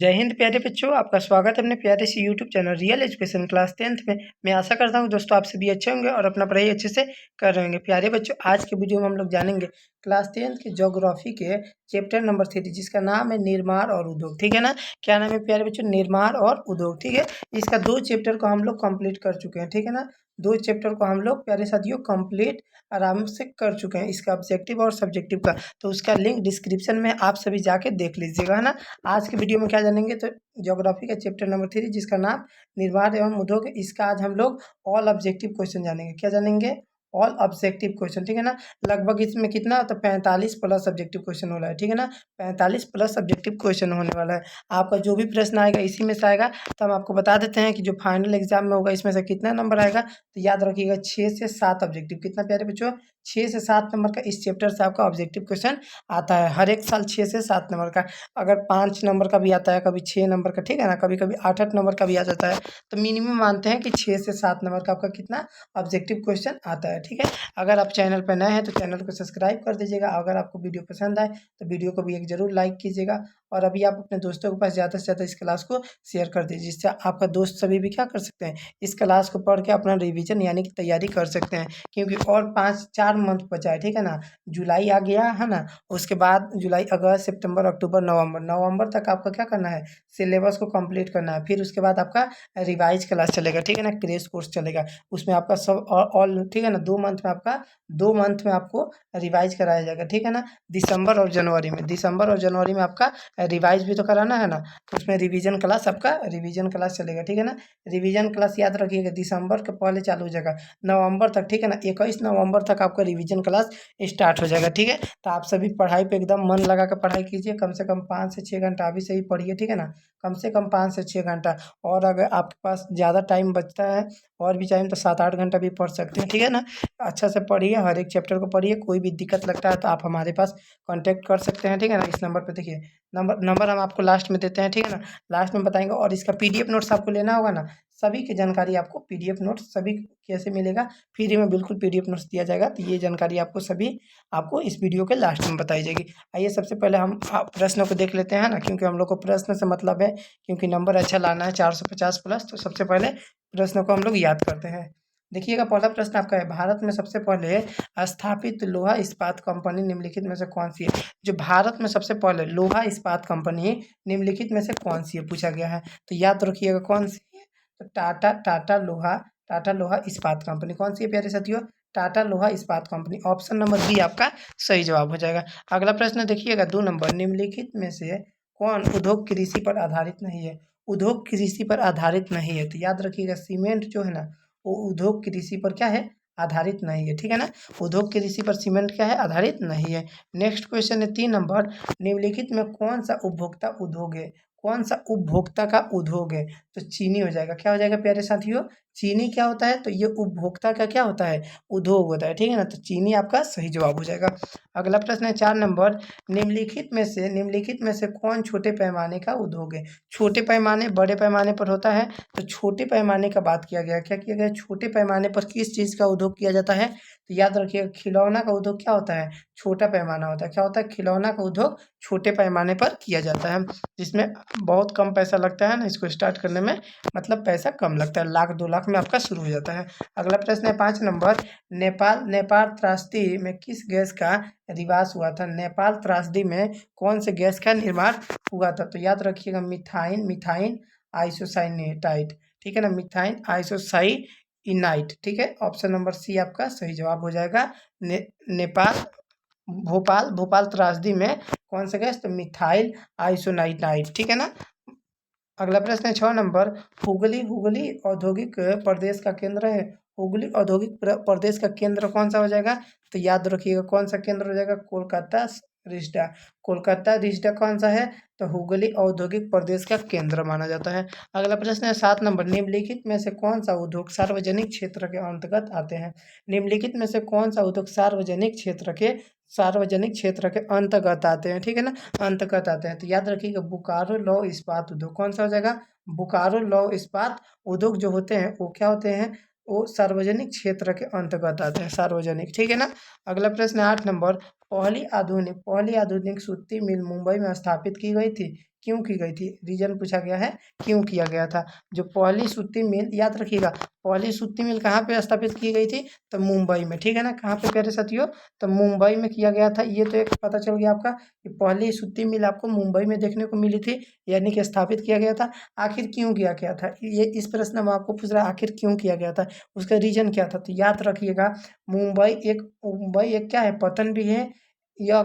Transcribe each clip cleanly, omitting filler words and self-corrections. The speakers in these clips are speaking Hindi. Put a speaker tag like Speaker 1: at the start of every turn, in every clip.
Speaker 1: जय हिंद प्यारे बच्चों, आपका स्वागत है अपने प्यारे से YouTube channel real education class 10th में। मैं आशा करता हूं दोस्तों आप सभी अच्छे होंगे और अपना पढ़ाई अच्छे से कर रहे होंगे। प्यारे बच्चों, आज के वीडियो में हम लोग जानेंगे क्लास 10th के ज्योग्राफी के चैप्टर नंबर 3 जिसका नाम है निर्माण और उद्योग। ठीक है ना, क्या नाम है प्यारे बच्चों? निर्माण और उद्योग। ठीक है, इसका 2 चैप्टर को हम लोग कंप्लीट कर चुके हैं। ठीक है ना, 2 चैप्टर को हम लोग प्यारे साथियों कंप्लीट आराम से कर चुके हैं, इसका ऑब्जेक्टिव और सब्जेक्टिव का। तो उसका लिंक डिस्क्रिप्शन में आप सभी जाके देख लीजिएगा, है ना। आज के वीडियो में क्या जानेंगे? तो ज्योग्राफी का चैप्टर नंबर 3 जिसका नाम निर्माण एवं उद्योग, इसका आज हम लोग ऑल ऑब्जेक्टिव क्वेश्चन जानेंगे। क्या जानेंगे? All objective question. ठीक है ना, लगभग इसमें कितना तो 45 प्लस ऑब्जेक्टिव क्वेश्चन हो रहा है। ठीक है ना, 45 प्लस ऑब्जेक्टिव क्वेश्चन होने वाला है। आपका जो भी प्रश्न आएगा इसी में से आएगा। तो हम आपको बता देते हैं कि जो फाइनल एग्जाम में होगा इसमें से कितना नंबर आएगा। तो याद रखिएगा 6 से 7 ऑब्जेक्टिव। कितना प्यारे बच्चों? 6 से 7 नंबर का इस चैप्टर से आपका ऑब्जेक्टिव क्वेश्चन आता है हर एक साल 6 से 7 नंबर का। अगर 5 नंबर का भी आता है, कभी 6 नंबर का, ठीक है ना, कभी कभी 8-8 नंबर का भी आ जाता है। तो मिनिमम मानते हैं कि 6 से 7 नंबर का आपका कितना ऑब्जेक्टिव क्वेश्चन आता है। ठीक है, अगर आप चैनल पर नए हैं तो चैनल को सब्सक्राइब कर दीजिएगा। अगर आपको वीडियो पसंद आए तो वीडियो को भी एक जरूर लाइक कीजिएगा। और अभी आप अपने दोस्तों के पास ज़्यादा से ज़्यादा इस क्लास को शेयर कर दीजिए, जिससे आपका दोस्त सभी भी क्या कर सकते हैं, इस क्लास को पढ़ के अपना रिवीजन यानी कि तैयारी कर सकते हैं। क्योंकि और 5-4 मंथ बचा है। ठीक है ना, जुलाई आ गया है ना, उसके बाद जुलाई, अगस्त, सितंबर, अक्टूबर, नवंबर, नवंबर तक आपका क्या करना है, सिलेबस को कंप्लीट करना है। फिर उसके बाद आपका रिवाइज क्लास चलेगा। ठीक है ना, क्रैश कोर्स चलेगा। उसमें आपका सब ऑल, ठीक है ना, 2 मंथ में आपको रिवाइज कराया जाएगा। ठीक है ना, दिसंबर और जनवरी में आपका रिवाइज भी तो कराना है ना। तो उसमें रिवीजन क्लास, आपका रिवीजन क्लास चलेगा। ठीक है ना, रिवीजन क्लास याद रखिएगा दिसंबर के पहले चालू हो जाएगा नवंबर तक। ठीक है ना, 21 नवंबर तक आपका रिवीजन क्लास स्टार्ट हो जाएगा। ठीक है, तो आप सभी पढ़ाई पे एकदम मन लगा कर पढ़ाई कीजिए। कम से कम 5 से 6 घंटा अभी से ही पढ़िए। ठीक है ना, कम से कम 5 से 6 घंटा। और अगर आपके पास ज़्यादा टाइम बचता है और भी टाइम, तो 7-8 घंटा भी पढ़ सकते हैं। ठीक है ना, अच्छा से पढ़िए, हर एक चैप्टर को पढ़िए। कोई भी दिक्कत लगता है तो आप हमारे पास कांटेक्ट कर सकते हैं। ठीक है ना, इस नंबर पे देखिए, नंबर हम आपको लास्ट में देते हैं। ठीक है ना, लास्ट में बताएंगे। और इसका पीडीएफ नोट्स आपको लेना होगा ना, सभी की जानकारी आपको पीडीएफ नोट्स सभी कैसे मिलेगा, फ्री में बिल्कुल पीडीएफ नोट्स दिया जाएगा। तो ये जानकारी आपको सभी आपको इस वीडियो के लास्ट में बताई जाएगी। आइए सबसे पहले हम प्रश्नों को देख लेते हैं ना, क्योंकि हम लोग को प्रश्न से मतलब है, क्योंकि नंबर अच्छा लाना है 450 प्लस। तो सबसे पहले प्रश्नों को हम लोग याद करते हैं। देखिएगा, पहला प्रश्न आपका है, भारत में सबसे पहले स्थापित लोहा इस्पात कंपनी निम्नलिखित में से कौन सी है? जो भारत में सबसे पहले लोहा इस्पात कंपनी निम्नलिखित में से कौन सी है, पूछा गया है। तो याद रखिएगा कौन सी है। तो टाटा लोहा इस्पात कंपनी कौन सी है प्यारे साथियों? टाटा लोहा इस्पात कंपनी। ऑप्शन नंबर बी आपका सही जवाब हो जाएगा। अगला प्रश्न देखिएगा, 2 नंबर, निम्नलिखित में से कौन उद्योग कृषि पर आधारित नहीं है? उद्योग कृषि पर आधारित नहीं है, तो याद रखिएगा सीमेंट जो है ना, वो उद्योग कृषि पर क्या है, आधारित नहीं है। ठीक है ना, उद्योग कृषि पर सीमेंट क्या है, आधारित नहीं है। नेक्स्ट क्वेश्चन है 3 नंबर, निम्नलिखित में कौन सा उपभोक्ता उद्योग है? कौन सा उपभोक्ता का उद्योग है? तो चीनी हो जाएगा। क्या हो जाएगा प्यारे साथियों? चीनी क्या होता है? तो ये उपभोक्ता का क्या होता है, उद्योग होता है। ठीक है ना, तो चीनी आपका सही जवाब हो जाएगा। अगला प्रश्न है 4 नंबर, निम्नलिखित में से कौन छोटे पैमाने का उद्योग है? छोटे पैमाने बड़े पैमाने पर होता है, तो छोटे पैमाने का बात किया गया। क्या किया गया? छोटे पैमाने पर किस चीज़ का उद्योग किया जाता है? तो याद रखिएगा खिलौना का उद्योग क्या होता है, छोटा पैमाना होता है। क्या होता है? खिलौना का उद्योग छोटे पैमाने पर किया जाता है, जिसमें बहुत कम पैसा लगता है ना इसको स्टार्ट करने में, मतलब पैसा कम लगता है, 1-2 लाख में आपका शुरू हो जाता है। अगला प्रश्न है 5 नंबर, नेपाल त्रासदी में किस गैस का रिवास हुआ था? नेपाल त्रासदी में कौन से गैस का निर्माण हुआ था? तो याद रखिएगा मिथाइन आइसोसाइनेटाइड। ठीक है ना, मिथाइन आइसोसाइनाइड। ठीक है, ऑप्शन नंबर सी आपका सही जवाब हो जाएगा। नेपाल, भोपाल त्रासदी में कौन सा गैस? तो मिथाइल आइसोनाइनाइड। ठीक है ना। अगला प्रश्न है 6 नंबर, हुगली हुगली औद्योगिक प्रदेश का केंद्र है। हुगली औद्योगिक प्रदेश का केंद्र कौन सा हो जाएगा? तो याद रखिएगा कौन सा केंद्र हो जाएगा, रिष्डा। कोलकाता रिष्डा कौन सा है? तो हुगली औद्योगिक प्रदेश का केंद्र माना जाता है। अगला प्रश्न है 7 नंबर, निम्नलिखित में से कौन सा उद्योग सार्वजनिक क्षेत्र के अंतर्गत आते हैं? निम्नलिखित में से कौन सा उद्योग सार्वजनिक क्षेत्र के अंतर्गत आते हैं? ठीक है ना, अंतर्गत आते हैं। तो याद रखिएगा बोकारो लौह इस्पात उद्योग कौन सा हो जाएगा? बोकारो लौह इस्पात उद्योग जो होते हैं वो क्या होते हैं, वो सार्वजनिक क्षेत्र के अंतर्गत आते हैं, सार्वजनिक। ठीक है ना। अगला प्रश्न है 8 नंबर, पहली आधुनिक सूती मिल मुंबई में स्थापित की गई थी। क्यों की गई थी, रीजन पूछा गया है क्यों किया गया था। जो पहली सूती मिल, याद रखिएगा, पहली सूती मिल कहाँ पे स्थापित की गई थी, तो मुंबई में, ठीक है ना। कहाँ पे प्यारे साथियों, तो मुंबई में किया गया था। ये तो एक पता चल गया आपका कि पहली सूती मिल आपको मुंबई में देखने को मिली थी, यानी कि स्थापित किया गया था। आखिर क्यों किया गया था, ये इस प्रश्न में आपको पूछ रहा है आखिर क्यों किया गया था, उसका रीजन क्या था। तो याद रखिएगा, मुंबई एक क्या है, पतन भी है। यह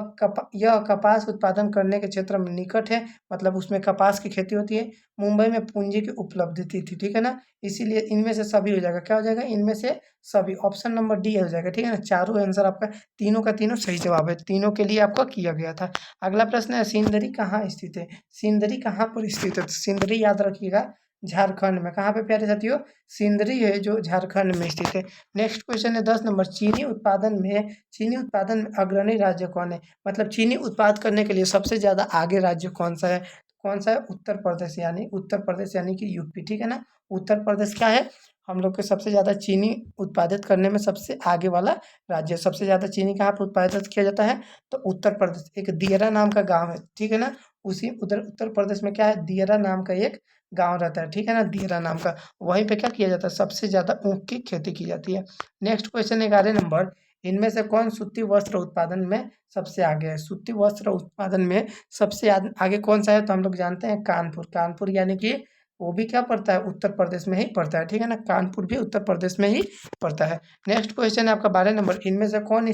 Speaker 1: कपास उत्पादन करने के क्षेत्र में निकट है, मतलब उसमें कपास की खेती होती है। मुंबई में पूंजी की उपलब्धि थी, ठीक है ना। इसीलिए इनमें से सभी हो जाएगा, क्या हो जाएगा, इनमें से सभी, ऑप्शन नंबर डी हो जाएगा, ठीक है ना। चारों आंसर आपका, तीनों का तीनों सही जवाब है, तीनों के लिए आपका किया गया था। अगला प्रश्न है, सिंदरी कहाँ स्थित है। सिंदरी कहाँ पर स्थित है, तो सिंदरी याद रखिएगा झारखंड में। कहाँ पे प्यारे साथियों, सिंदरी है जो झारखंड में स्थित है। नेक्स्ट क्वेश्चन है 10 नंबर, चीनी उत्पादन में अग्रणी राज्य कौन है। मतलब चीनी उत्पाद करने के लिए सबसे ज़्यादा आगे राज्य कौन सा है, कौन सा है, उत्तर प्रदेश, यानी कि यूपी, ठीक है ना। उत्तर प्रदेश क्या है, हम लोग के सबसे ज़्यादा चीनी उत्पादित करने में सबसे आगे वाला राज्य। सबसे ज़्यादा चीनी कहाँ पर उत्पादित किया जाता है, तो उत्तर प्रदेश। एक दियरा नाम का गाँव है, ठीक है ना, उसी उधर उत्तर प्रदेश में क्या है, दियरा नाम का एक गाँव रहता है, ठीक है ना, दियरा नाम का। वहीं पे क्या किया जाता है, सबसे ज़्यादा ऊख की खेती की जाती है। नेक्स्ट क्वेश्चन 11 नंबर, इनमें से कौन सूती वस्त्र उत्पादन में सबसे आगे है। सूती वस्त्र उत्पादन में सबसे आगे कौन सा है, तो हम लोग जानते हैं कानपुर यानी कि वो भी क्या पड़ता है, उत्तर प्रदेश में ही पड़ता है, ठीक है ना। कानपुर भी उत्तर प्रदेश में ही पड़ता है। नेक्स्ट क्वेश्चन है आपका 12 नंबर, इनमें से कौन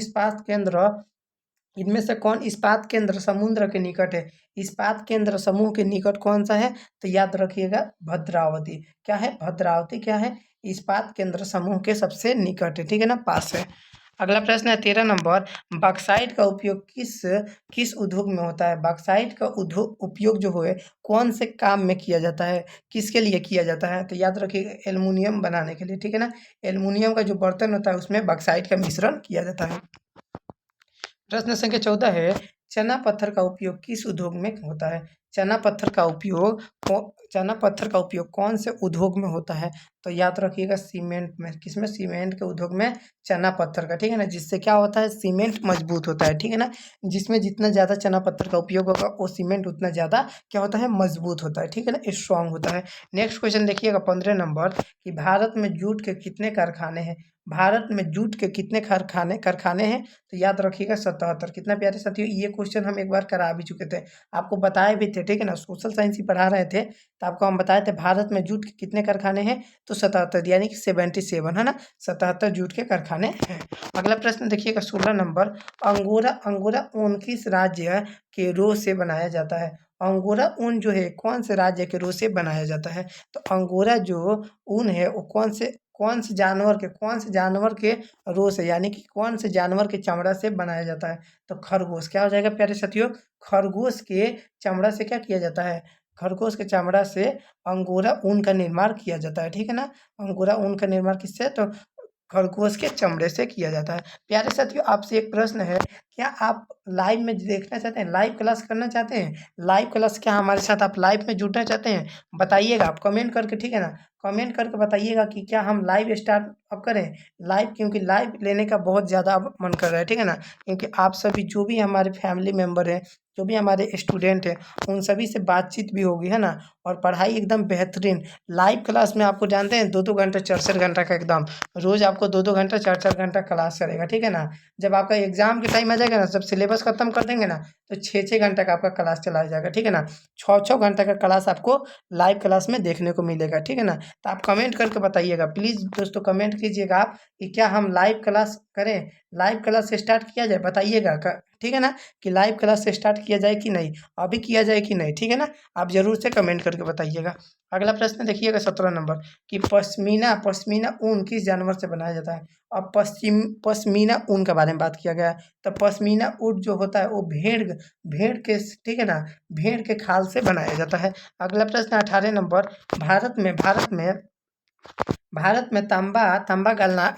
Speaker 1: इस्पात केंद्र समुद्र के निकट है। इस्पात केंद्र समूह के निकट कौन सा है, तो याद रखिएगा भद्रावती। क्या है, भद्रावती क्या है, इस्पात केंद्र समूह के सबसे निकट है, ठीक है ना, पास है। अगला प्रश्न है 13 नंबर, बॉक्साइट का उपयोग किस किस उद्योग में होता है। बॉक्साइट का उपयोग जो है कौन से काम में किया जाता है, किसके लिए किया जाता है, तो याद रखिएगा एल्युमिनियम बनाने के लिए, ठीक है ना। एल्युमिनियम का जो बर्तन होता है उसमें बॉक्साइट का मिश्रण किया जाता है। प्रश्न संख्या 14 है, चना पत्थर का उपयोग किस उद्योग में होता है। चना पत्थर का उपयोग कौन से उद्योग में होता है, तो याद रखिएगा सीमेंट में। किसमें, सीमेंट के उद्योग में चना पत्थर का, ठीक है ना। जिससे क्या होता है, सीमेंट मजबूत होता है, ठीक है ना। जिसमें जितना ज़्यादा चना पत्थर का उपयोग होगा वो सीमेंट उतना ज़्यादा क्या होता है, मजबूत होता है, ठीक है ना, स्ट्रांग होता है। नेक्स्ट क्वेश्चन देखिएगा 15 नंबर, कि भारत में जूट के कितने कारखाने हैं। भारत में जूट के कितने कारखाने हैं, तो याद रखिएगा 77। कितना प्यारे साथियों, ये क्वेश्चन हम एक बार करा भी चुके थे, आपको बताए भी थे, ठीक है ना, सोशल साइंस ही पढ़ा रहे थे, तो आपको हम बताए थे भारत में जूट के कितने कारखाने हैं, तो 77, यानी कि 77 है ना, 77 जूट के कारखाने हैं। अगला प्रश्न देखिएगा 16 नंबर, अंगोरा ऊन किस राज्य के रो से बनाया जाता है। अंगोरा ऊन जो है कौन से राज्य के रो से बनाया जाता है, तो अंगोरा जो ऊन है वो कौन से जानवर के रो से, यानी कि कौन से जानवर के चमड़ा से बनाया जाता है, तो खरगोश। क्या हो जाएगा प्यारे साथियों, खरगोश के चमड़ा से क्या किया जाता है, खरगोश के चमड़ा से अंगोरा ऊन का निर्माण किया जाता है, ठीक है ना। अंगोरा ऊन का निर्माण किससे, तो खरगोश के चमड़े से किया जाता है। प्यारे साथियों, आपसे एक प्रश्न है, क्या आप लाइव में देखना चाहते हैं, लाइव क्लास करना चाहते हैं, लाइव क्लास क्या हमारे साथ आप लाइव में जुड़ना चाहते हैं, बताइएगा आप कमेंट करके, ठीक है ना। कमेंट करके बताइएगा कि क्या हम लाइव स्टार्ट अब करें लाइव, क्योंकि लाइव लेने का बहुत ज़्यादा अब मन कर रहा है, ठीक है ना। क्योंकि आप सभी जो भी हमारे फैमिली मेम्बर हैं, जो भी हमारे स्टूडेंट हैं, उन सभी से बातचीत भी होगी, है ना। और पढ़ाई एकदम बेहतरीन लाइव क्लास में, आपको जानते हैं 2-2 घंटा 4-4 घंटा का एकदम रोज़ आपको 2-2 घंटा 4-4 घंटा क्लास करेगा, ठीक है ना। जब आपका एग्जाम के टाइम आ जाएगा ना, जब सिलेबस खत्म कर देंगे ना, तो 6-6 घंटा का आपका क्लास चला जाएगा, ठीक है ना। 6-6 घंटा का क्लास आपको लाइव क्लास में देखने को मिलेगा, ठीक है ना। तो आप कमेंट करके बताइएगा प्लीज़ दोस्तों, कमेंट कीजिएगा आप कि क्या हम लाइव क्लास करें, लाइव क्लास से स्टार्ट किया जाए, बताइएगा ठीक है ना, कि लाइव क्लास से स्टार्ट किया जाए कि नहीं, अभी किया जाए कि नहीं, ठीक है ना। आप ज़रूर से कमेंट करके बताइएगा। अगला प्रश्न देखिएगा 17 नंबर, कि पश्मीना ऊन किस जानवर से बनाया जाता है। अब पश्मीना ऊन के बारे में बात किया गया है, तो पश्मीना ऊन जो होता है वो भेड़ के, ठीक है ना, भेड़ के खाल से बनाया जाता है। अगला प्रश्न 18 नंबर, भारत में भारत में तांबा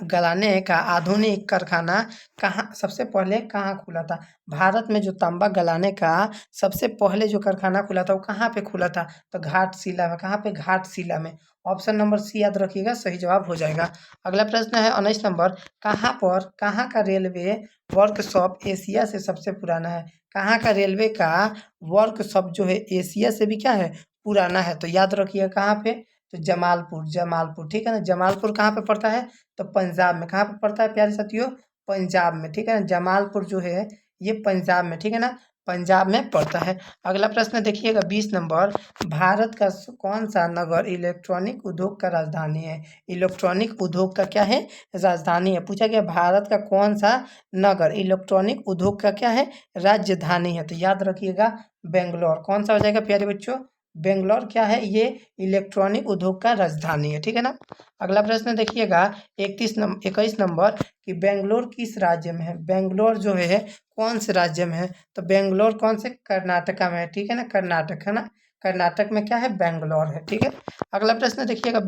Speaker 1: गलाने का आधुनिक कारखाना कहाँ सबसे पहले कहाँ खुला था? भारत में जो तांबा गलाने का सबसे पहले जो कारखाना खुला था वो कहाँ पे खुला था? तो घाटशिला में। कहाँ पे? घाटशिला में। ऑप्शन नंबर सी याद रखिएगा, सही जवाब हो जाएगा। अगला प्रश्न है 19 नंबर, कहाँ का रेलवे वर्कशॉप एशिया से सबसे पुराना है? कहाँ का रेलवे का वर्कशॉप जो है एशिया से भी क्या है? पुराना है। तो याद रखिए कहाँ पे? तो जमालपुर, ठीक है ना। जमालपुर कहाँ पे पड़ता है? तो पंजाब में। कहाँ पे पड़ता है प्यारे साथियों? पंजाब में, ठीक है ना। जमालपुर जो है ये पंजाब में, ठीक है ना, पंजाब में पड़ता है। अगला प्रश्न देखिएगा 20 नंबर, भारत का कौन सा नगर इलेक्ट्रॉनिक उद्योग का राजधानी है? इलेक्ट्रॉनिक उद्योग का क्या है? राजधानी है। पूछा गया भारत का कौन सा नगर इलेक्ट्रॉनिक उद्योग का क्या है? राजधानी है। तो याद रखिएगा बेंगलोर। कौन सा हो जाएगा प्यारे बच्चों? बेंगलोर क्या है? ये इलेक्ट्रॉनिक उद्योग का राजधानी है, ठीक है ना। अगला प्रश्न देखिएगा 21 नंबर कि बेंगलोर किस राज्य में है? बेंगलोर जो है कौन से राज्य में है? तो बेंगलोर कौन से? कर्नाटका में है, ठीक है ना, कर्नाटक है ना। कर्नाटक में क्या है? बेंगलोर है, ठीक है। अगला प्रश्न देखिएगा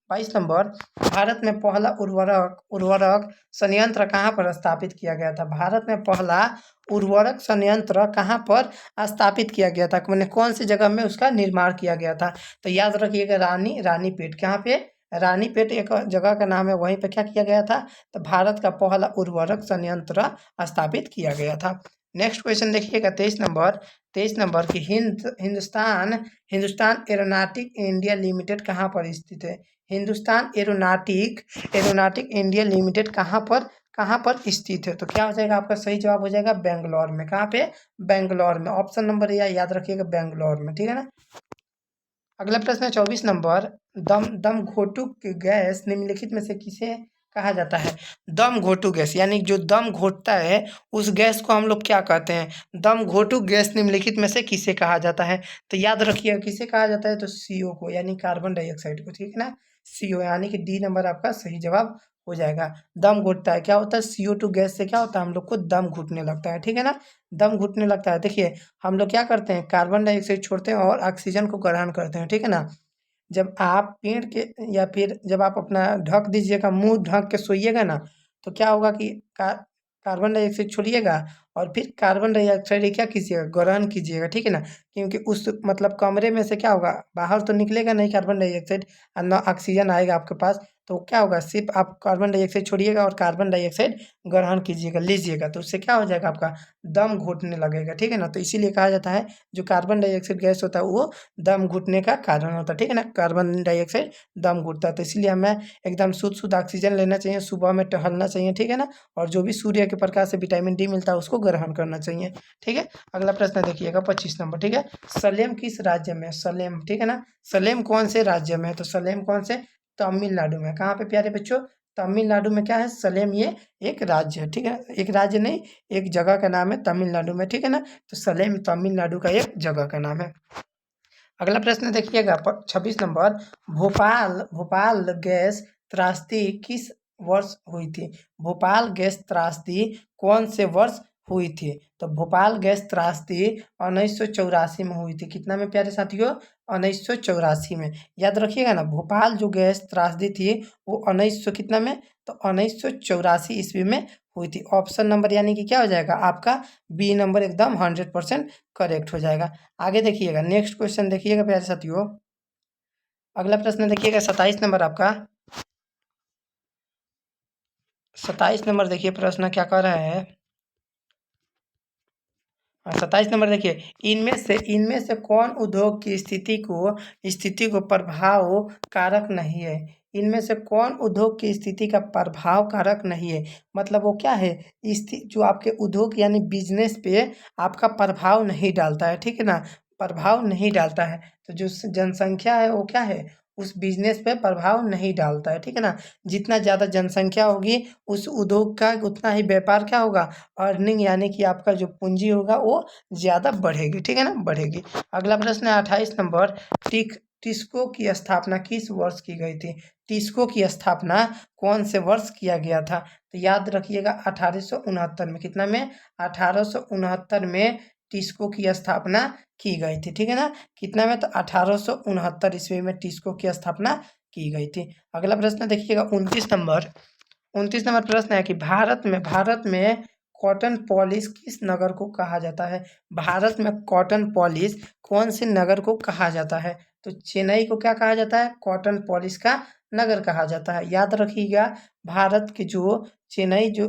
Speaker 1: 22 नंबर, भारत में पहला उर्वरक संयंत्र कहाँ पर स्थापित किया गया था? भारत में पहला उर्वरक संयंत्र कहाँ पर स्थापित किया गया था? मैंने कौन सी जगह में उसका निर्माण किया गया था? तो याद रखिएगा रानीपेट। कहाँ पे? रानीपेट एक जगह का नाम है, वहीं पे क्या किया गया था? तो भारत का पहला उर्वरक संयंत्र स्थापित किया गया था। नेक्स्ट क्वेश्चन देखिएगा 23 नंबर की हिंदुस्तान एरोनॉटिक इंडिया लिमिटेड कहाँ पर स्थित है? हिंदुस्तान एरोनॉटिक इंडिया लिमिटेड कहाँ पर स्थित है? तो क्या हो जाएगा आपका? सही जवाब हो जाएगा बेंगलोर में। कहाँ पे? बेंगलोर में। ऑप्शन नंबर याद रखिएगा बेंगलोर में, ठीक है ना। अगला प्रश्न है 24 नंबर, दम घोटू गैस निम्नलिखित में से किसे कहा जाता है? दम घोटू गैस यानी जो दम घोटता है उस गैस को हम लोग क्या कहते हैं? दम घोटू गैस निम्नलिखित में से किसे कहा जाता है? तो याद रखिए किसे कहा जाता है? तो सीओ को, यानी कार्बन डाइऑक्साइड को, ठीक है ना। सीओ यानी कि डी नंबर आपका सही जवाब हो जाएगा। दम घुटता है, क्या होता है? CO2 गैस से क्या होता है? हम लोग को दम घुटने लगता है, ठीक है ना। दम घुटने लगता है। देखिए हम लोग क्या करते हैं? कार्बन डाइऑक्साइड छोड़ते हैं और ऑक्सीजन को ग्रहण करते हैं, ठीक है ना। जब आप पेड़ के या फिर जब आप अपना ढक दीजिएगा, मुंह ढक के सोइएगा ना, तो क्या होगा कि कार्बन डाइऑक्साइड छोड़िएगा और फिर कार्बन डाइऑक्साइड क्या कीजिएगा? ग्रहण कीजिएगा, ठीक है ना। क्योंकि उस मतलब कमरे में से क्या होगा? बाहर तो निकलेगा नहीं कार्बन डाइऑक्साइड और ना ऑक्सीजन आएगा आपके पास। तो क्या होगा? सिर्फ आप कार्बन डाइऑक्साइड छोड़िएगा और कार्बन डाइऑक्साइड ग्रहण कीजिएगा, लीजिएगा, तो उससे क्या हो जाएगा? आपका दम घुटने लगेगा, ठीक है ना। तो इसीलिए कहा जाता है जो कार्बन डाइऑक्साइड गैस होता है वो दम घुटने का कारण होता है, ठीक है ना। कार्बन डाइऑक्साइड दम घुटता है। तो इसलिए हमें एकदम शुद्ध ऑक्सीजन लेना चाहिए, सुबह में टहलना चाहिए, ठीक है ना। और जो भी सूर्य के प्रकाश से विटामिन डी मिलता है उसको ग्रहण करना चाहिए, ठीक है। अगला प्रश्न देखिएगा 25 नंबर, ठीक है। सलेम किस राज्य में? सलेम, ठीक है ना। सलेम कौन से राज्य में है? तो सलेम कौन से? तमिलनाडु में। कहाँ पे प्यारे बच्चों? तमिलनाडु में क्या है? सलेम ये एक राज्य है, ठीक है। एक राज्य नहीं, एक जगह का नाम है तमिलनाडु में, ठीक है ना। तो सलेम तमिलनाडु का एक जगह का नाम है। अगला प्रश्न देखिएगा 26 नंबर, भोपाल गैस त्रासदी किस वर्ष हुई थी? भोपाल गैस त्रासदी कौन से वर्ष हुई थी? तो भोपाल गैस त्रासदी 1984 में हुई थी। कितना में प्यारे साथियों? 1984 में। याद रखिएगा ना, भोपाल जो गैस त्रासदी थी वो 1900 कितना में? तो 1984 ईस्वी में हुई थी। ऑप्शन नंबर यानी कि क्या हो जाएगा आपका? बी नंबर एकदम 100% करेक्ट हो जाएगा। आगे देखिएगा नेक्स्ट क्वेश्चन देखिएगा प्यारे साथियों। अगला प्रश्न देखिएगा 27 नंबर आपका। 27 नंबर देखिए प्रश्न क्या कह रहा है। 27 नंबर देखिए, इनमें से कौन उद्योग की स्थिति को प्रभाव कारक नहीं है? इनमें से कौन उद्योग की स्थिति का प्रभाव कारक नहीं है? मतलब वो क्या है? जो आपके उद्योग यानी बिजनेस पे आपका प्रभाव नहीं डालता है, ठीक है ना। प्रभाव नहीं डालता है। तो जो जनसंख्या है वो क्या है? उस बिजनेस पे प्रभाव नहीं डालता है, ठीक है ना। जितना ज़्यादा जनसंख्या होगी उस उद्योग का उतना ही व्यापार क्या होगा? अर्निंग यानी कि आपका जो पूंजी होगा वो ज़्यादा बढ़ेगी, ठीक है ना, बढ़ेगी। अगला प्रश्न है 28 नंबर, टिस्को की स्थापना किस वर्ष की गई थी? टिस्को की स्थापना कौन से वर्ष किया गया था? तो याद रखिएगा 1869 में। कितना में? 1869 में टिस्को की स्थापना की गई थी, ठीक है ना। कितना में? तो 1869 ईस्वी में टिस्को की स्थापना की गई थी। अगला प्रश्न देखिएगा 29 नंबर प्रश्न है कि भारत में कॉटन पॉलिश किस नगर को कहा जाता है? भारत में कॉटन पॉलिश कौन से नगर को कहा जाता है? तो चेन्नई को क्या कहा जाता है? कॉटन पॉलिश का नगर कहा जाता है। याद रखिएगा, भारत के जो चेन्नई जो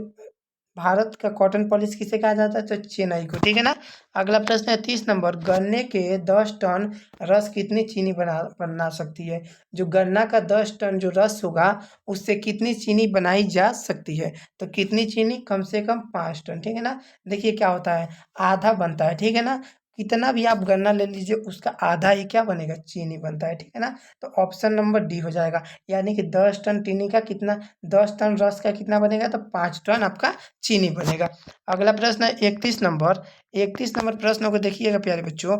Speaker 1: भारत का कॉटन पॉलिश किसे कहा जाता है? तो चेन्नई को, ठीक है ना। अगला प्रश्न है 30 नंबर, गन्ने के 10 टन रस कितनी चीनी बना सकती है? जो गन्ना का 10 टन जो रस होगा उससे कितनी चीनी बनाई जा सकती है? तो कितनी चीनी? कम से कम 5 टन, ठीक है ना। देखिए क्या होता है, आधा बनता है, ठीक है ना। कितना भी आप गन्ना ले लीजिए उसका आधा ही क्या बनेगा? चीनी बनता है, ठीक है ना। तो ऑप्शन नंबर डी हो जाएगा, यानी कि 10 टन चीनी का कितना, 10 टन रस का कितना बनेगा? तो 5 टन आपका चीनी बनेगा। अगला प्रश्न है 31 नंबर प्रश्न को देखिएगा प्यारे बच्चों।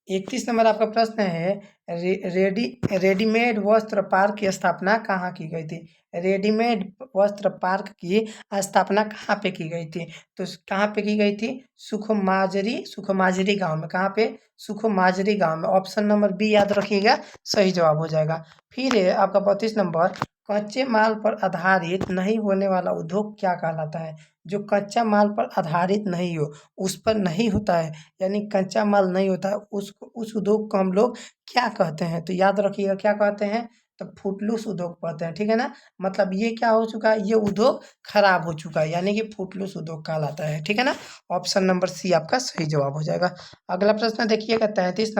Speaker 1: 31 नंबर आपका प्रश्न है, रेडीमेड वस्त्र पार्क की स्थापना कहाँ की गई थी? रेडीमेड वस्त्र पार्क की स्थापना कहाँ पे की गई थी? तो कहाँ पे की गई थी? सुखमाजरी गांव में। कहाँ पे? सुखमाजरी गांव में। ऑप्शन नंबर बी याद रखिएगा, सही जवाब हो जाएगा। फिर है आपका 32 नंबर, कच्चे माल पर आधारित नहीं होने वाला उद्योग क्या कहलाता है? जो कच्चा माल पर आधारित नहीं हो, उस पर नहीं होता है, यानी कच्चा माल नहीं होता है, उस उद्योग को हम लोग क्या कहते हैं? तो याद रखिएगा क्या कहते हैं? तो फुटलूस उद्योग कहते हैं, ठीक है ना। मतलब ये क्या हो चुका है? ये उद्योग खराब हो चुका है, यानी कि फुटलूस उद्योग कहलाता है, ठीक है ना। ऑप्शन नंबर सी आपका सही जवाब हो जाएगा। अगला प्रश्न देखिएगा 33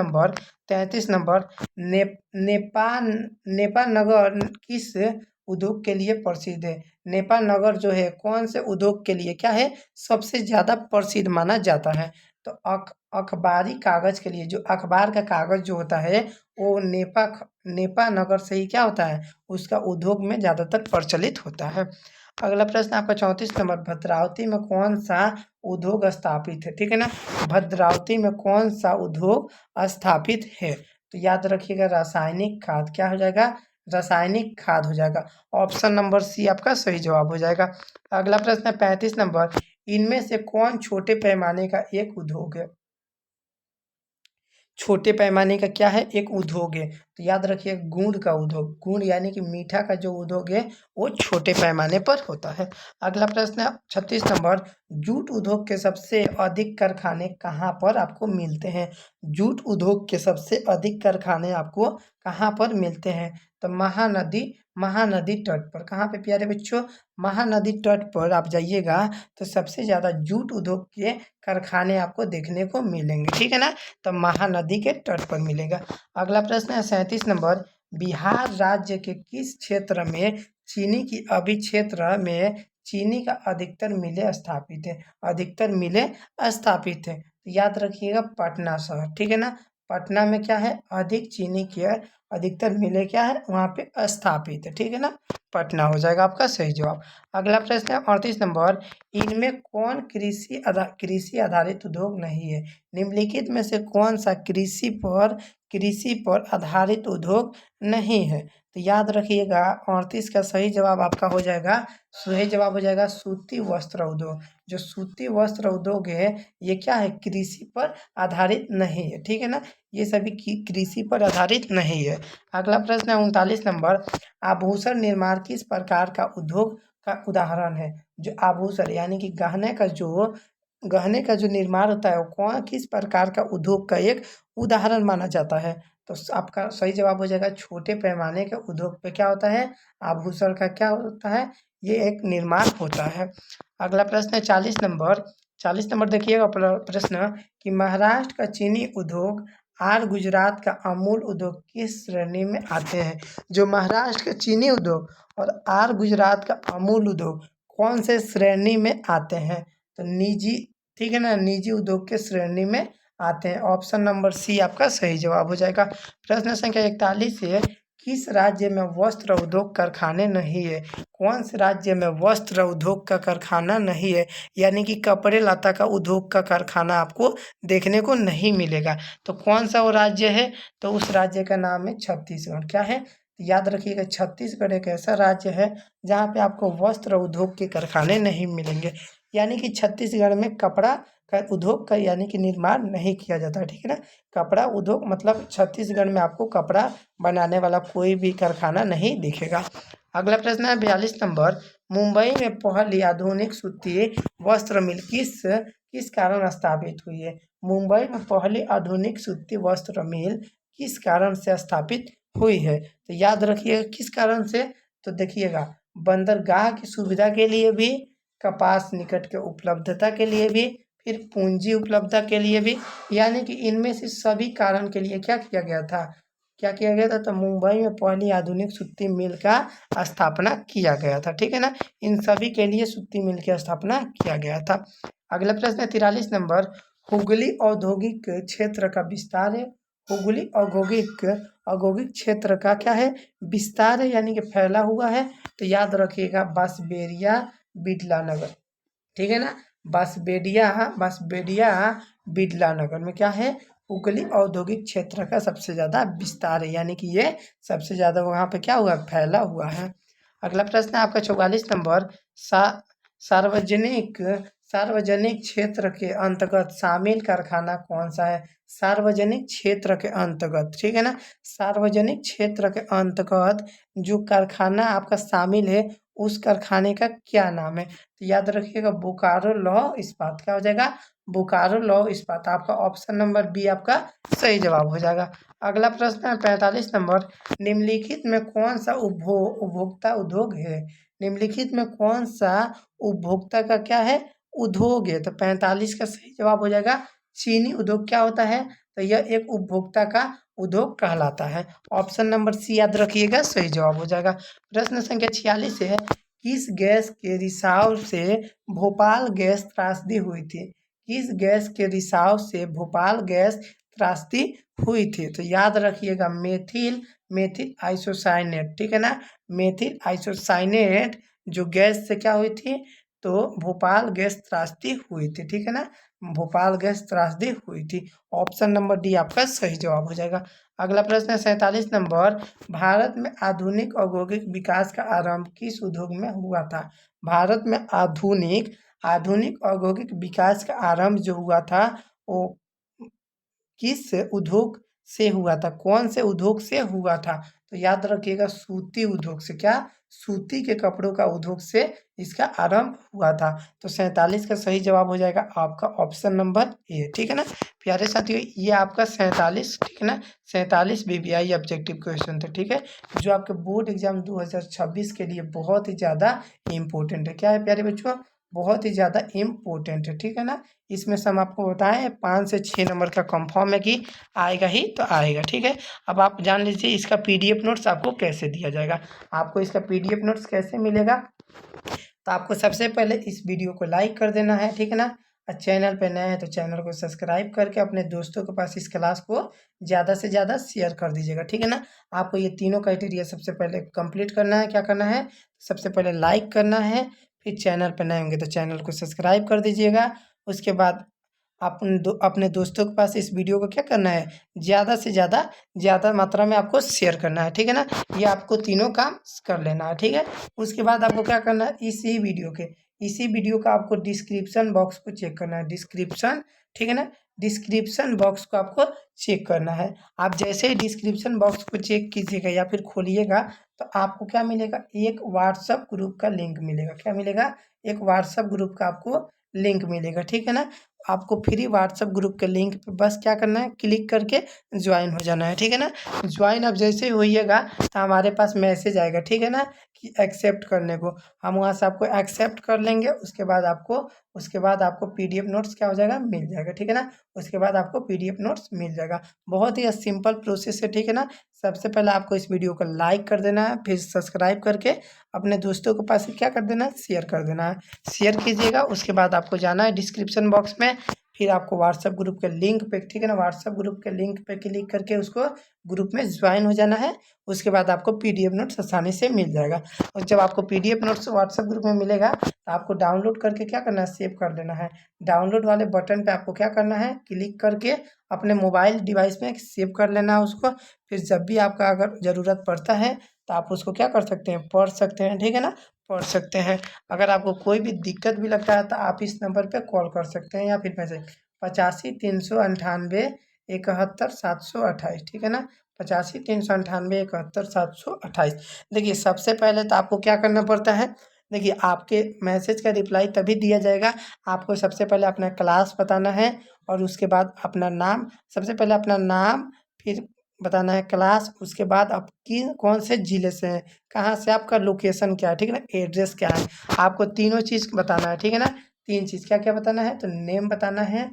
Speaker 1: नंबर, ने, नेपाल नेपाल नगर किस उद्योग के लिए प्रसिद्ध है? नेपाल नगर जो है कौन से उद्योग के लिए क्या है? सबसे ज़्यादा प्रसिद्ध माना जाता है। तो अखबारी कागज़ के लिए, जो अखबार का कागज़ जो होता है वो नेपा नगर से ही क्या होता है? उसका उद्योग में ज़्यादातर प्रचलित होता है। अगला प्रश्न आपका 34 नंबर, भद्रावती में कौन सा उद्योग स्थापित है? ठीक है ना। भद्रावती में कौन सा उद्योग स्थापित है? तो याद रखिएगा, रासायनिक खाद। क्या हो जाएगा? रासायनिक खाद हो जाएगा। ऑप्शन नंबर सी आपका सही जवाब हो जाएगा। अगला प्रश्न है 35 नंबर, इनमें से कौन छोटे पैमाने का एक उद्योग है? छोटे पैमाने का क्या है? एक उद्योग है। तो याद रखिए, गुड़ का उद्योग, गुड़ यानी कि मीठा का जो उद्योग है वो छोटे पैमाने पर होता है। अगला प्रश्न है 36 नंबर, जूट उद्योग के सबसे अधिक कारखाने कहाँ पर आपको मिलते हैं? जूट उद्योग के सबसे अधिक कारखाने आपको कहाँ पर मिलते हैं? तो महानदी तट पर। कहाँ पे प्यारे बच्चों? महानदी तट पर आप जाइएगा तो सबसे ज़्यादा जूट उद्योग के कारखाने आपको देखने को मिलेंगे, ठीक है ना। तो महानदी के तट पर मिलेगा। अगला प्रश्न है 37 नंबर, बिहार राज्य के किस क्षेत्र में चीनी की अभी क्षेत्र में चीनी का अधिकतर मिलें स्थापित है? अधिकतर मिलें स्थापित है, तो याद रखिएगा पटना शहर, ठीक है ना। पटना में क्या है? अधिक चीनी के अधिकतर मिलें क्या है वहाँ पे स्थापित है, ठीक है ना। पटना हो जाएगा आपका सही जवाब। अगला प्रश्न है 38 नंबर, इनमें कौन कृषि आधारित उद्योग नहीं है? निम्नलिखित में से कौन सा कृषि पर आधारित उद्योग नहीं है? तो याद रखिएगा 38 का सही जवाब आपका हो जाएगा, सही जवाब हो जाएगा सूती वस्त्र उद्योग। जो सूती वस्त्र उद्योग है ये क्या है? कृषि पर आधारित नहीं है, ठीक है ना। ये सभी कृषि पर आधारित नहीं है। अगला प्रश्न है 39 नंबर, आभूषण निर्माण किस प्रकार का उद्योग का उदाहरण है? जो आभूषण यानी कि गहने का जो निर्माण होता है वो किस प्रकार का उद्योग का एक उदाहरण माना जाता है? तो आपका सही जवाब हो जाएगा छोटे पैमाने के उद्योग पे क्या होता है? आभूषण का क्या होता है? ये एक निर्माण होता है। अगला प्रश्न है 40 नंबर देखिएगा प्रश्न कि महाराष्ट्र का चीनी उद्योग और गुजरात का अमूल उद्योग किस श्रेणी में आते हैं? जो महाराष्ट्र का चीनी उद्योग और गुजरात का अमूल उद्योग कौन से श्रेणी में आते हैं? तो निजी, ठीक है ना, निजी उद्योग के श्रेणी में आते हैं। ऑप्शन नंबर सी आपका सही जवाब हो जाएगा। प्रश्न संख्या 41 है, किस राज्य में वस्त्र उद्योग कारखाने नहीं है? कौन से राज्य में वस्त्र उद्योग का कारखाना नहीं है, यानी कि कपड़े लता का उद्योग का कारखाना आपको देखने को नहीं मिलेगा? तो कौन सा वो राज्य है? तो उस राज्य का नाम है छत्तीसगढ़। क्या है? तो याद रखिएगा, छत्तीसगढ़ एक ऐसा राज्य है जहाँ पे आपको वस्त्र उद्योग के कारखाने नहीं मिलेंगे। यानी कि छत्तीसगढ़ में कपड़ा का उद्योग का यानी कि निर्माण नहीं किया जाता है, ठीक है ना। कपड़ा उद्योग मतलब छत्तीसगढ़ में आपको कपड़ा बनाने वाला कोई भी कारखाना नहीं दिखेगा। अगला प्रश्न है 42 नंबर, मुंबई में पहली आधुनिक सूती वस्त्र मिल किस कारण स्थापित हुई है। मुंबई में पहली आधुनिक सूती वस्त्र मिल किस कारण से स्थापित हुई है, तो याद रखिएगा किस कारण से। तो देखिएगा, बंदरगाह की सुविधा के लिए भी, कपास निकट के उपलब्धता के लिए भी, फिर पूंजी उपलब्धता के लिए भी, यानी कि इनमें से सभी कारण के लिए क्या किया गया था, तो मुंबई में पहली आधुनिक सूती मिल का स्थापना किया गया था, ठीक है ना। इन सभी के लिए सूती मिल की स्थापना किया गया था। अगला प्रश्न है 43 नंबर, हुगली औद्योगिक क्षेत्र का विस्तार है। हुगली औद्योगिक औद्योगिक क्षेत्र का क्या है, विस्तार है, यानी कि फैला हुआ है। तो याद रखिएगा बांसबेरिया बिड़ला नगर, ठीक है ना। बांसबेरिया बिड़ला नगर में क्या है, हुगली औद्योगिक क्षेत्र का सबसे ज़्यादा विस्तार है, यानी कि ये सबसे ज़्यादा वहाँ पे क्या हुआ, फैला हुआ है। अगला प्रश्न है आपका 44 नंबर, सा सार्वजनिक सार्वजनिक क्षेत्र के अंतर्गत शामिल कारखाना कौन सा है। सार्वजनिक क्षेत्र के अंतर्गत, ठीक है ना। सार्वजनिक क्षेत्र के अंतर्गत जो कारखाना आपका शामिल है उस कारखाने का क्या नाम है। तो याद रखिएगा बोकारो लौह इस्पात, क्या हो जाएगा, बोकारो लौह इस्पात। आपका ऑप्शन नंबर बी आपका सही जवाब हो जाएगा। अगला प्रश्न है 45 नंबर, निम्नलिखित में कौन सा उपभोक्ता उद्योग है। निम्नलिखित में कौन सा उपभोक्ता का क्या है, उद्योग है। तो 45 का सही जवाब हो जाएगा चीनी उद्योग। क्या होता है, तो यह एक उपभोक्ता का उद्योग कहलाता है। ऑप्शन नंबर सी याद रखिएगा सही जवाब हो जाएगा। प्रश्न संख्या 46 है, किस गैस के रिसाव से भोपाल गैस त्रासदी हुई थी। किस गैस के रिसाव से भोपाल गैस त्रासदी हुई थी। तो याद रखिएगा मेथिल आइसोसाइनेट, ठीक है ना। मेथिल आइसोसाइनेट जो गैस से क्या हुई थी, तो भोपाल गैस त्रासदी हुई थी, ठीक है ना। भोपाल गैस त्रासदी हुई थी। ऑप्शन नंबर डी आपका सही जवाब हो जाएगा। अगला प्रश्न है 47 नंबर, भारत में आधुनिक औद्योगिक विकास का आरंभ किस उद्योग में हुआ था। भारत में आधुनिक आधुनिक औद्योगिक विकास का आरंभ जो हुआ था वो किस उद्योग से हुआ था, कौन से उद्योग से हुआ था। तो याद रखिएगा सूती उद्योग से, क्या, सूती के कपड़ों का उद्योग से इसका आरंभ हुआ था। तो 47 का सही जवाब हो जाएगा आपका ऑप्शन नंबर ए, ठीक है ना। प्यारे साथियों, ये आपका 47, ठीक है ना, 47 बीबीआई ऑब्जेक्टिव क्वेश्चन थे, ठीक है, जो आपके बोर्ड एग्जाम 2026 के लिए बहुत ही ज़्यादा इम्पोर्टेंट है। क्या है प्यारे बच्चों, बहुत ही ज़्यादा इम्पोर्टेंट है, ठीक है ना। इसमें से हम आपको बताएं 5 से 6 नंबर का कंफर्म है कि आएगा ही तो आएगा, ठीक है। अब आप जान लीजिए इसका पीडीएफ नोट्स आपको कैसे दिया जाएगा। आपको इसका पीडीएफ नोट्स कैसे मिलेगा, तो आपको सबसे पहले इस वीडियो को लाइक कर देना है, ठीक है ना। और चैनल पे नए हैं तो चैनल को सब्सक्राइब करके अपने दोस्तों के पास इस क्लास को ज़्यादा से ज़्यादा शेयर कर दीजिएगा, ठीक है ना। आपको ये तीनों क्राइटेरिया सबसे पहले कंप्लीट करना है। क्या करना है, सबसे पहले लाइक करना है, फिर चैनल पर नए होंगे तो चैनल को सब्सक्राइब कर दीजिएगा। उसके बाद अपने दोस्तों के पास इस वीडियो को क्या करना है, ज़्यादा से ज़्यादा मात्रा में आपको शेयर करना है, ठीक है ना। ये आपको तीनों काम कर लेना है, ठीक है। उसके बाद आपको क्या करना है, इसी वीडियो का आपको डिस्क्रिप्शन बॉक्स को चेक करना है, डिस्क्रिप्शन, ठीक है ना। डिस्क्रिप्शन बॉक्स को आपको चेक करना है। आप जैसे ही डिस्क्रिप्शन बॉक्स को चेक कीजिएगा या फिर खोलिएगा तो आपको क्या मिलेगा, एक व्हाट्सअप ग्रुप का लिंक मिलेगा। क्या मिलेगा, एक व्हाट्सअप ग्रुप का आपको लिंक मिलेगा, ठीक है ना। आपको फ्री व्हाट्सअप ग्रुप के लिंक पे बस क्या करना है, क्लिक करके ज्वाइन हो जाना है, ठीक है ना। ज्वाइन आप जैसे ही होइएगा तो हमारे पास मैसेज आएगा, ठीक है ना, कि एक्सेप्ट करने को। हम वहाँ से आपको एक्सेप्ट कर लेंगे। उसके बाद आपको पीडीएफ नोट्स क्या हो जाएगा, मिल जाएगा, ठीक है ना। उसके बाद आपको पीडीएफ नोट्स मिल जाएगा। बहुत ही सिंपल प्रोसेस है, ठीक है ना। सबसे पहले आपको इस वीडियो को लाइक कर देना है, फिर सब्सक्राइब करके अपने दोस्तों के पास क्या कर देना है, शेयर कर देना है। शेयर कीजिएगा। उसके बाद आपको जाना है डिस्क्रिप्शन बॉक्स में, फिर आपको व्हाट्सएप ग्रुप के लिंक पे, ठीक है ना, व्हाट्सएप ग्रुप के लिंक पे क्लिक करके उसको ग्रुप में ज्वाइन हो जाना है। उसके बाद आपको पीडीएफ नोट्स आसानी से मिल जाएगा। और जब आपको पीडीएफ नोट्स व्हाट्सएप ग्रुप में मिलेगा तो आपको डाउनलोड करके क्या करना है, सेव कर लेना है। डाउनलोड वाले बटन पे आपको क्या करना है, क्लिक करके अपने मोबाइल डिवाइस में सेव कर लेना है उसको। फिर जब भी आपका अगर ज़रूरत पड़ता है तो आप उसको क्या कर सकते हैं, पढ़ सकते हैं, ठीक है ना। पढ़ सकते हैं। अगर आपको कोई भी दिक्कत भी लगता है तो आप इस नंबर पे कॉल कर सकते हैं या फिर मैसेज 85 398 71 728, ठीक है ना। 85 398 71 728। देखिए सबसे पहले तो आपको क्या करना पड़ता है, देखिए आपके मैसेज का रिप्लाई तभी दिया जाएगा, आपको सबसे पहले अपना क्लास बताना है और उसके बाद अपना नाम, सबसे पहले अपना नाम, फिर बताना है क्लास, उसके बाद आप कौन से ज़िले से हैं, कहाँ से, आपका लोकेशन क्या है, ठीक है ना, एड्रेस क्या है, आपको तीनों चीज़ बताना है, ठीक है ना। 3 चीज़ क्या क्या बताना है, तो नेम बताना है,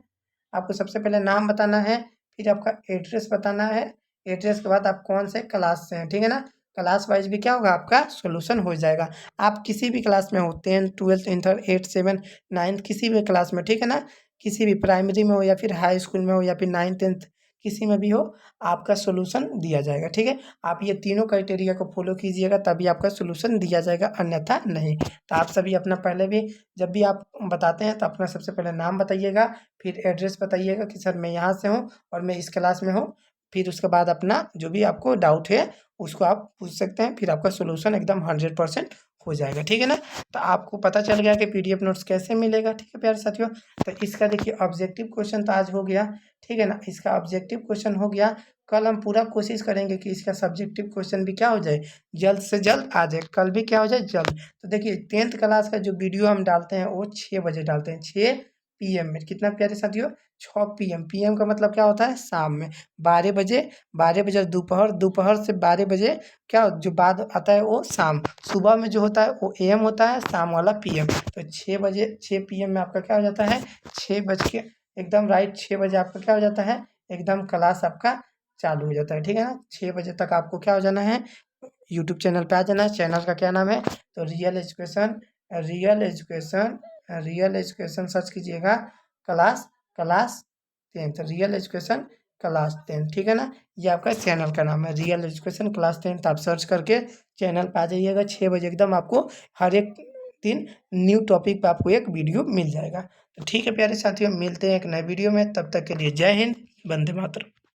Speaker 1: आपको सबसे पहले नाम बताना है, फिर आपका एड्रेस बताना है, एड्रेस के बाद आप कौन से क्लास से हैं, ठीक है ना। क्लास वाइज भी क्या होगा, आपका सोल्यूशन हो जाएगा। आप किसी भी क्लास में हो, 10th 12th इंटर 8 7 9th किसी भी क्लास में, ठीक है ना, किसी भी प्राइमरी में हो या फिर हाई स्कूल में हो या फिर 9th 10th किसी में भी हो, आपका सोल्यूशन दिया जाएगा, ठीक है। आप ये तीनों क्राइटेरिया को फॉलो कीजिएगा तभी आपका सोल्यूशन दिया जाएगा, अन्यथा नहीं। तो आप सभी अपना पहले भी जब भी आप बताते हैं तो अपना सबसे पहले नाम बताइएगा, फिर एड्रेस बताइएगा कि सर मैं यहाँ से हूँ और मैं इस क्लास में हूँ, फिर उसके बाद अपना जो भी आपको डाउट है उसको आप पूछ सकते हैं, फिर आपका सोल्यूशन एकदम 100% हो जाएगा, ठीक है ना। तो आपको पता चल गया कि पीडीएफ नोट्स कैसे मिलेगा, ठीक है प्यारे साथियों। तो इसका देखिए ऑब्जेक्टिव क्वेश्चन तो आज हो गया, ठीक है ना, इसका ऑब्जेक्टिव क्वेश्चन हो गया। कल हम पूरा कोशिश करेंगे कि इसका सब्जेक्टिव क्वेश्चन भी क्या हो जाए, जल्द से जल्द आ जाए, कल भी क्या हो जाए, जल्द। तो देखिए 10th क्लास का जो वीडियो हम डालते हैं वो 6 बजे डालते हैं, 6 PM में, कितना प्यारे साथियों, 6 PM। PM का मतलब क्या होता है, शाम में 12 बजे, 12 बजे दोपहर, दोपहर से 12 बजे क्या जो बाद आता है वो शाम, सुबह में जो होता है वो AM होता है, शाम वाला PM। तो 6 बजे 6 PM में आपका क्या हो जाता है, 6 बज के एकदम राइट 6 बजे आपका क्या हो जाता है, एकदम क्लास आपका चालू हो जाता है, ठीक है ना। 6 बजे तक आपको क्या हो जाना है, यूट्यूब चैनल पे आ जाना है। चैनल का क्या नाम है, तो real education, real education, real education search कीजिएगा, class class 10th, real education class 10th, ठीक है ना। ये आपका चैनल का नाम है, रियल एजुकेशन क्लास 10th। आप सर्च करके चैनल पे आ जाइएगा, 6 बजे एकदम आपको हर एक दिन न्यू टॉपिक पे आपको एक वीडियो मिल जाएगा। तो ठीक है प्यारे साथियों, मिलते हैं एक नए वीडियो में, तब तक के लिए जय हिंद, वंदे मातरम।